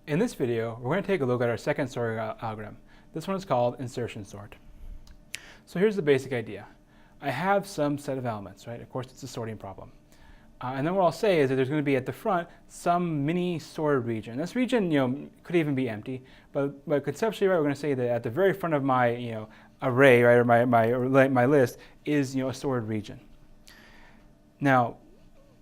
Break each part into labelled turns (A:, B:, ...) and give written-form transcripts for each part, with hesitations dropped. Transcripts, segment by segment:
A: In this video, we're going to take a look at our second sorting algorithm. This one is called insertion sort. So here's the basic idea. I have some set of elements, right? Of course, it's a sorting problem. And then what I'll say is that there's going to be at the front some mini sorted region. This region, could even be empty, but conceptually, right, we're going to say that at the very front of my, array, right, or my list is, a sorted region. Now,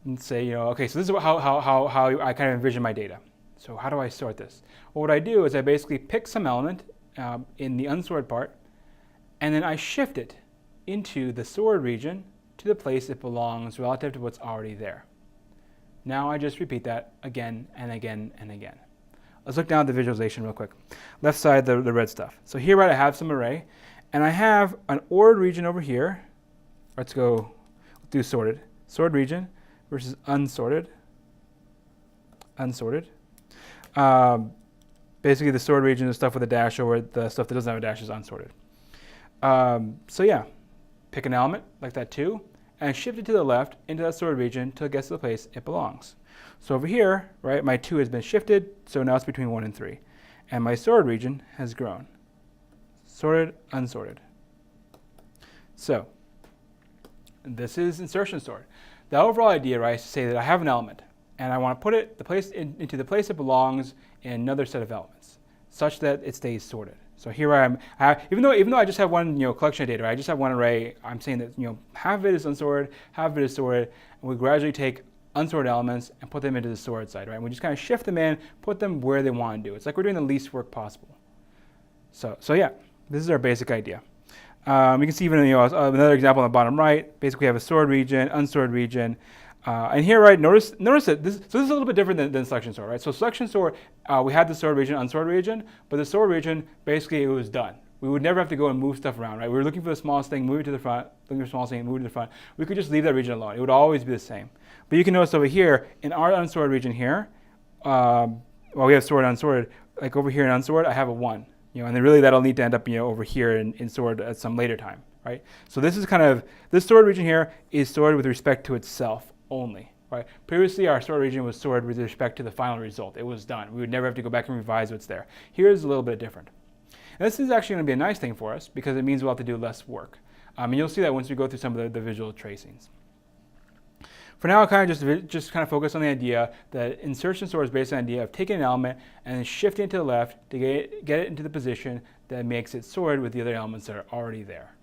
A: let's say, okay, so this is how I kind of envision my data. So how do I sort this? Well, what I do is I basically pick some element in the unsorted part, and then I shift it into the sorted region to the place it belongs relative to what's already there. Now I just repeat that again and again and again. Let's look down at the visualization real quick. Left side, the red stuff. So here, right, I have some array, and I have an ordered region over here. Let's do sorted. Sorted region versus unsorted. Unsorted. Basically, the sorted region is stuff with a dash over it. The stuff that doesn't have a dash is unsorted. So yeah, pick an element like that 2, and shift it to the left into that sorted region till it gets to the place it belongs. So over here, right, my 2 has been shifted, so now it's between 1 and 3. And my sorted region has grown. Sorted, unsorted. So this is insertion sort. The overall idea, right, is to say that I have an element, and I want to put it into the place it belongs in another set of elements, such that it stays sorted. So here even though I just have one collection of data, right, I just have one array. I'm saying that half of it is unsorted, half of it is sorted, and we gradually take unsorted elements and put them into the sorted side, right? And we just kind of shift them in, put them where they want to do. It's like we're doing the least work possible. So yeah, this is our basic idea. You can see even another example on the bottom right. Basically, we have a sorted region, unsorted region. And here, right, notice that this is a little bit different than selection sort, right? So selection sort, we had the sorted region, unsorted region, but the sorted region, basically it was done. We would never have to go and move stuff around, right? We were looking for the smallest thing, move it to the front, looking for the smallest thing, move it to the front. We could just leave that region alone. It would always be the same. But you can notice over here, in our unsorted region here, we have sorted, unsorted, like over here in unsorted, I have a 1. And then really that'll need to end up, over here in sorted at some later time, right? So this is this sorted region here is sorted with respect to itself only, right? Previously, our sorted region was sorted with respect to the final result. It was done. We would never have to go back and revise what's there. Here's a little bit different. And this is actually going to be a nice thing for us because it means we'll have to do less work. And you'll see that once we go through some of the visual tracings. For now, I'll kind of just focus on the idea that insertion sort is based on the idea of taking an element and then shifting it to the left to get it into the position that makes it sorted with the other elements that are already there.